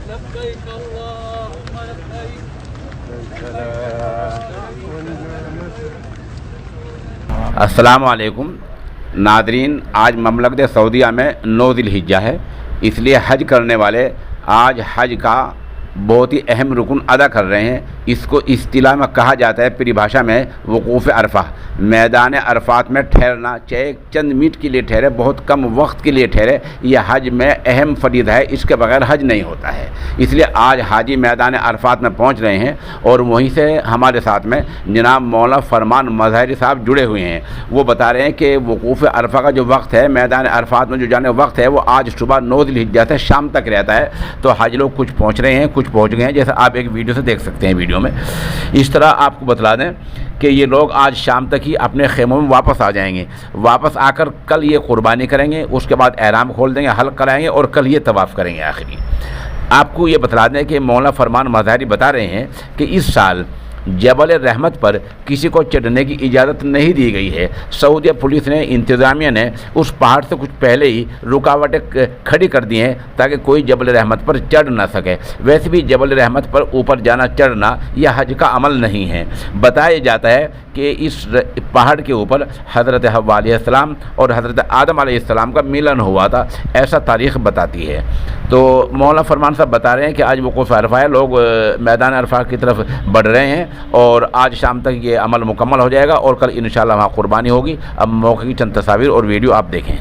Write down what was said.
لبيك اللهم لبيك. السلام علیکم ناظرین، آج مملکت سعودیہ میں 9 ذی الحجہ ہے، اس لیے حج کرنے والے آج حج کا بہت ہی اہم رکن ادا کر رہے ہیں۔ اس کو اصطلاح میں کہا جاتا ہے پریبھاشا میں وقوف عرفہ، میدان عرفات میں ٹھہرنا، چاہے چند منٹ کے لیے ٹھہرے، بہت کم وقت کے لیے ٹھہرے، یہ حج میں اہم فریضہ ہے، اس کے بغیر حج نہیں ہوتا ہے۔ اس لیے آج حاجی میدان عرفات میں پہنچ رہے ہیں اور وہیں سے ہمارے ساتھ میں جناب مولانا فرمان مظاہری صاحب جڑے ہوئے ہیں۔ وہ بتا رہے ہیں کہ وقوف عرفہ کا جو وقت ہے، میدان عرفات میں جو جانے کا وقت ہے، وہ آج صبح 9 ذی الحجہ سے شام تک رہتا ہے۔ تو حج لوگ کچھ پہنچ رہے ہیں، کچھ پہنچ گئے ہیں، جیسے آپ ایک ویڈیو سے دیکھ سکتے ہیں۔ ویڈیو میں اس طرح آپ کو بتلا دیں کہ یہ لوگ آج شام تک ہی اپنے خیموں میں واپس آ جائیں گے، واپس آ کر کل یہ قربانی کریں گے، اس کے بعد احرام کھول دیں گے، حلق کرائیں گے اور کل یہ طواف کریں گے آخری۔ آپ کو یہ بتلا دیں کہ مولانا فرمان مظاہری بتا رہے ہیں کہ اس سال جبل رحمت پر کسی کو چڑھنے کی اجازت نہیں دی گئی ہے۔ سعودیہ پولیس نے، انتظامیہ نے اس پہاڑ سے کچھ پہلے ہی رکاوٹیں کھڑی کر دی ہیں تاکہ کوئی جبل رحمت پر چڑھ نہ سکے۔ ویسے بھی جبل رحمت پر اوپر جانا، چڑھنا یہ حج کا عمل نہیں ہے۔ بتایا جاتا ہے کہ اس پہاڑ کے اوپر حضرت حوا علیہ السلام اور حضرت آدم علیہ السلام کا ملن ہوا تھا، ایسا تاریخ بتاتی ہے۔ تو مولانا فرمان صاحب بتا رہے ہیں کہ آج وقوف عرفہ ہے، لوگ میدان عرفہ کی طرف بڑھ رہے ہیں اور آج شام تک یہ عمل مکمل ہو جائے گا اور کل انشاءاللہ وہاں قربانی ہوگی۔ اب موقع کی چند تصاویر اور ویڈیو آپ دیکھیں۔